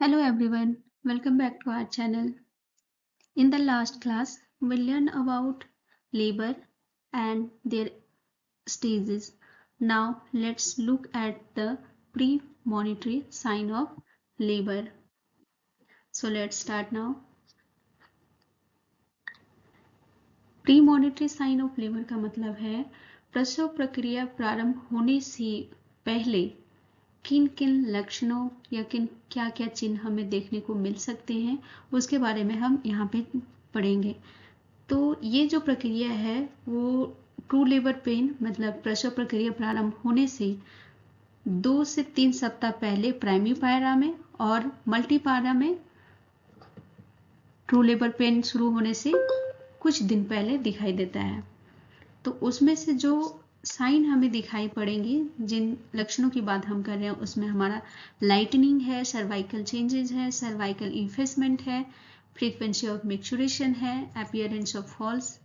Hello everyone, welcome back to our channel. In the last class, we learned about labor and their stages. Now let's look at the premonitory sign of labor. So let's start now. Premonitory sign of labour का मतलब है प्रसव प्रक्रिया प्रारंभ होने से पहले किन किन लक्षणों या किन क्या क्या चिन्ह हमें देखने को मिल सकते हैं उसके बारे में हम यहाँ पे पढ़ेंगे। तो ये जो प्रक्रिया है वो ट्रू लेबर पेन मतलब प्रसव प्रक्रिया प्रारंभ होने से 2 से 3 सप्ताह पहले प्राइमरी पायरा में और मल्टी पायरा में ट्रू लेबर पेन शुरू होने से कुछ दिन पहले दिखाई देता है। तो उसमें से जो साइन हमें दिखाई पड़ेंगी, जिन लक्षणों की बात हम कर रहे हैं उसमें हमारा लाइटनिंग है, सर्वाइकल चेंजेस है, सर्वाइकल इन्फेसमेंट है, फ्रीक्वेंसी ऑफ मैच्योरेशन है, appearance of false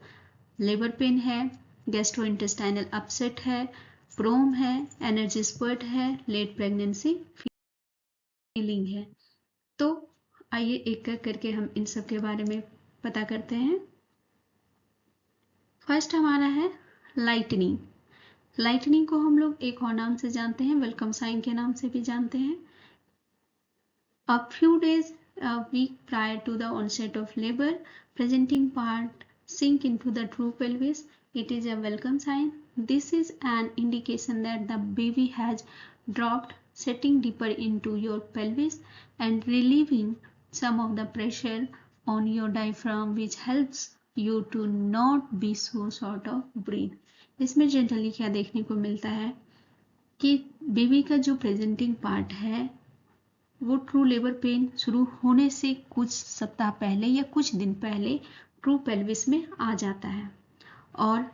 labour pain है, गैस्ट्रोइंटेस्टाइनल अपसेट है, प्रोम है, एनर्जी स्पर्ट है, लेट प्रेगनेंसी फीलिंग है। तो आइए एक एक करके हम इन सब के बारे में पता करते हैं। फर्स्ट हमारा है लाइटनिंग। लाइटनिंग को हम लोग एक और नाम से जानते हैं, वेलकम साइन के नाम से भी जानते हैं। A few days, a week prior to the onset of labor, presenting part sink into the true pelvis. It is a welcome sign. This is an indication that the baby has dropped, setting deeper into your pelvis and relieving some of the pressure on your diaphragm, which helps you to not be so short of breath. इसमें generally क्या देखने को मिलता है कि baby का जो presenting part है वो ट्रू लेबर पेन शुरू होने से कुछ सप्ताह पहले या कुछ दिन पहले ट्रू पेल्विस में आ जाता है और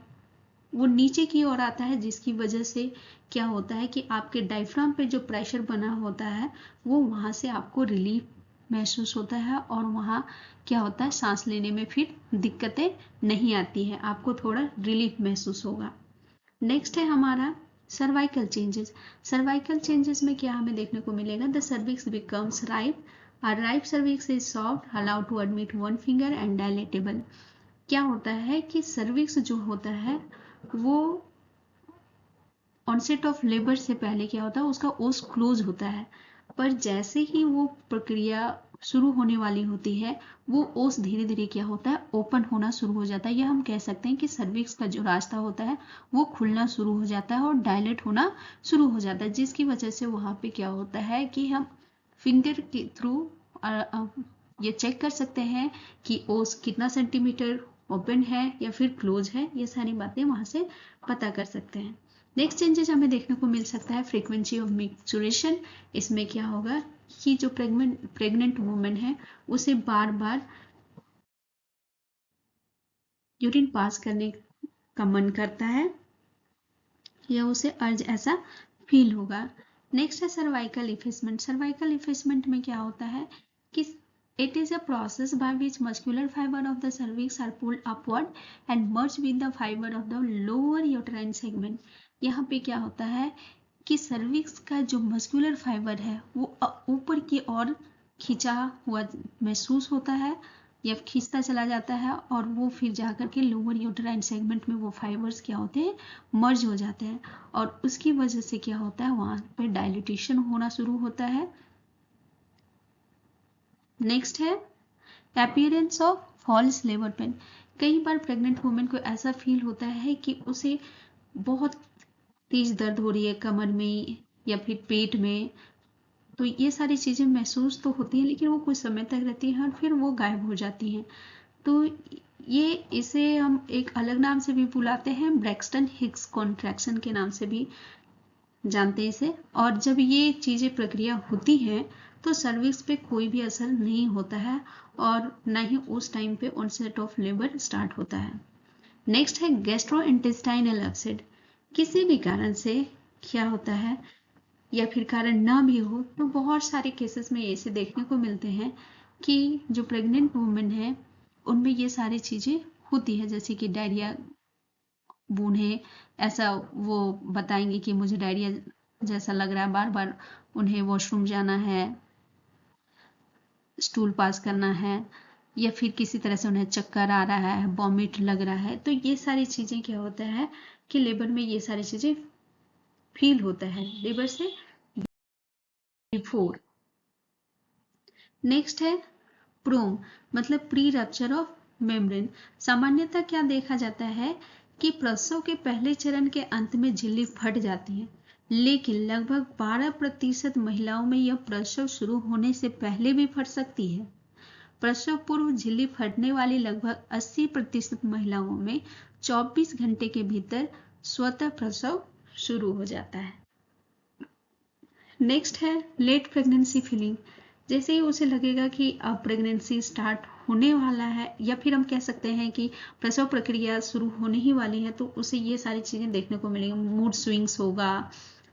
वो नीचे की ओर आता है, जिसकी वजह से क्या होता है कि आपके डायफ्राम पे जो प्रेशर बना होता है वो वहाँ से आपको रिलीफ महसूस होता है और वहाँ क्या होता है, सांस लेने में फिर दिक्कतें नहीं आती है, आपको थोड़ा रिलीफ महसूस होगा। नेक्स्ट है हमारा सर्वाइकल चेंजेस। सर्वाइकल चेंजेस में क्या हमें देखने को मिलेगा, the cervix becomes ripe, a ripe cervix is soft, allowed to admit one finger and dilatable. क्या होता है कि सर्विक्स जो होता है वो ऑनसेट ऑफ लेबर से पहले क्या होता है, उसका ओस क्लोज होता है, पर जैसे ही वो प्रक्रिया शुरू होने वाली होती है वो ओस धीरे धीरे क्या होता है, ओपन होना शुरू हो जाता है, या हम कह सकते हैं कि सर्विक्स का जो रास्ता होता है वो खुलना शुरू हो जाता है और डायलेट होना शुरू हो जाता है, जिसकी वजह से वहाँ पे क्या होता है कि हम फिंगर के थ्रू ये चेक कर सकते हैं कि ओस कितना सेंटीमीटर ओपन है या फिर क्लोज है, ये सारी बातें वहाँ से पता कर सकते हैं। नेक्स्ट चेंजेस हमें देखने को मिल सकता है फ्रीक्वेंसी ऑफ मैच्योरेशन। इसमें क्या होगा कि जो प्रेग्नेंट वुमेन है उसे बार बार यूरिन पास करने का मन करता है या उसे अर्ज ऐसा फील होगा। नेक्स्ट है सर्वाइकल इफेसमेंट। सर्वाइकल इफेसमेंट में क्या होता है कि it is a process by which muscular fiber of the cervix are pulled upward and merge with the fiber of the lower uterine segment। यहाँ पे क्या होता है कि सर्विक्स का जो मस्कुलर फाइबर है वो ऊपर की ओर खिंचा हुआ महसूस होता है या खींचता चला जाता है और वो फिर जाकर के लोअर यूटेराइन सेगमेंट में वो फाइबर्स क्या होते हैं, मर्ज हो जाते हैं और उसकी वजह से क्या होता है, वहाँ पे डायलिटेशन होना शुरू होता है। नेक्स्ट है appearance of false labour pain. कई बार प्रेग्नेंट वुमेन को ऐसा फील होता है कि उसे बहुत तेज दर्द हो रही है कमर में या फिर पेट में, तो ये सारी चीज़ें महसूस तो होती हैं लेकिन वो कुछ समय तक रहती हैं और फिर वो गायब हो जाती हैं। तो ये इसे हम एक अलग नाम से भी बुलाते हैं, ब्रैक्सटन हिक्स कॉन्ट्रैक्शन के नाम से भी जानते हैं इसे। और जब ये चीज़ें प्रक्रिया होती हैं तो सर्विक्स पे कोई भी असर नहीं होता है और ना ही उस टाइम पे ऑनसेट ऑफ लेबर स्टार्ट होता है। नेक्स्ट है गैस्ट्रो इंटेस्टाइनल अपसेट। किसी भी कारण से क्या होता है या फिर कारण ना भी हो तो बहुत सारे केसेस में ऐसे देखने को मिलते हैं कि जो प्रेग्नेंट वुमेन है उनमें ये सारी चीज़ें होती है, जैसे कि डायरिया, उन्हें ऐसा वो बताएंगे कि मुझे डायरिया जैसा लग रहा है, बार बार उन्हें वॉशरूम जाना है, स्टूल पास करना है, या फिर किसी तरह से उन्हें चक्कर आ रहा है, वॉमिट लग रहा है, तो ये सारी चीज़ें क्या होता है कि लेबर में ये सारी चीज़ें फील होता है लेबर से बिफोर। नेक्स्ट है प्रोम, मतलब प्री रप्चर ऑफ मेम्ब्रेन। सामान्यतः क्या देखा जाता है कि प्रसव के पहले चरण के अंत में झिल्ली फट जाती है, लेकिन लगभग 12% महिलाओं में यह प्रसव शुरू होने से पहले भी फट सकती है। प्रसव पूर्व झिल्ली फटने वाली लगभग 80% महिलाओं में 24 घंटे के भीतर स्वतः प्रसव शुरू हो जाता है। नेक्स्ट है लेट प्रेगनेंसी फीलिंग। जैसे ही उसे लगेगा कि अब प्रेगनेंसी स्टार्ट होने वाला है, या फिर हम कह सकते हैं कि प्रसव प्रक्रिया शुरू होने ही वाली है, तो उसे ये सारी चीज़ें देखने को मिलेंगी। मूड स्विंग्स होगा,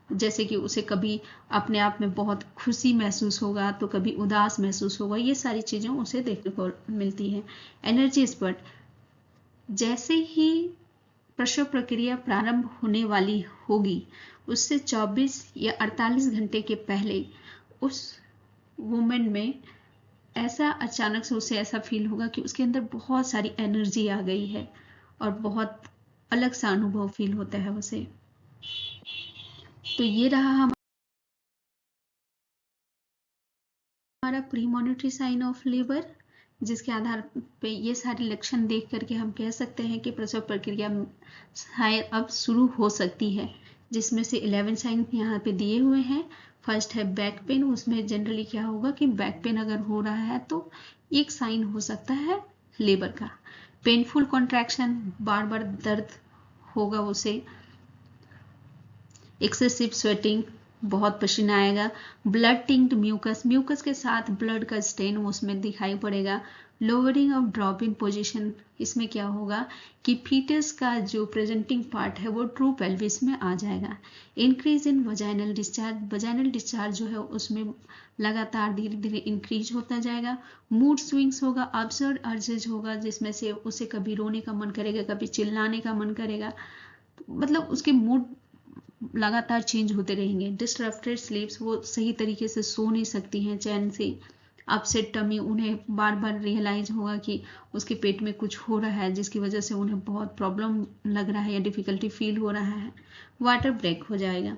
जैसे कि उसे कभी अपने आप में बहुत खुशी महसूस होगा तो कभी उदास महसूस होगा, ये सारी चीज़ें उसे देखने को मिलती हैं। एनर्जी स्पट, जैसे ही प्रसव प्रक्रिया प्रारंभ होने वाली होगी उससे 24 या 48 घंटे के पहले उस वुमेन में ऐसा अचानक से उसे ऐसा फील होगा कि उसके अंदर बहुत सारी एनर्जी आ गई है और बहुत अलग सा अनुभव फील होता है उसे। तो ये रहा हमारा प्रीमोनिटरी साइन ऑफ लेबर, जिसके आधार पे ये सारे लक्षण देख करके हम कह सकते हैं कि प्रसव प्रक्रिया शायद अब शुरू हो सकती है, जिसमें से 11 साइन यहाँ पे दिए हुए हैं। फर्स्ट है बैक पेन, उसमें जनरली क्या होगा कि बैक पेन अगर हो रहा है तो एक साइन हो सकता है लेबर का। पेनफुल कॉन्ट्रैक्शन, बार बार दर्द होगा उसे। एक्सेसिव स्वेटिंग, बहुत पसीना आएगा। ब्लड टिंक्ड म्यूकस, म्यूकस के साथ ब्लड का स्टेन उसमें दिखाई पड़ेगा। Lowering of drop in position, इसमें क्या होगा कि फीटस का जो प्रेजेंटिंग पार्ट है वो ट्रू पेल्विस में आ जाएगा। Increase in vaginal discharge, vaginal discharge जो है उसमें लगातार धीरे धीरे इंक्रीज होता जाएगा। मूड स्विंग्स होगा, अब्सर्ड अर्जेज होगा, जिसमें से उसे कभी रोने का मन करेगा, कभी चिल्लाने का मन करेगा, मतलब उसके मूड लगातार चेंज होते रहेंगे। डिस्टरप्टेड स्लीप्स, वो सही तरीके से सो नहीं सकती हैं चैन से। अपसेट टमी, उन्हें बार बार रियलाइज होगा कि उसके पेट में कुछ हो रहा है जिसकी वजह से उन्हें बहुत प्रॉब्लम लग रहा है या डिफिकल्टी फील हो रहा है। वाटर ब्रेक हो जाएगा।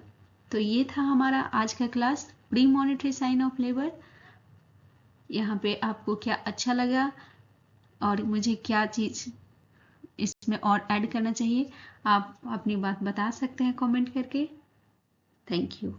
तो ये था हमारा आज का class, premonitory sign of labour. यहाँ पे आपको क्या अच्छा लगा और मुझे क्या चीज़ इसमें और ऐड करना चाहिए, आप अपनी बात बता सकते हैं कमेंट करके। Thank you.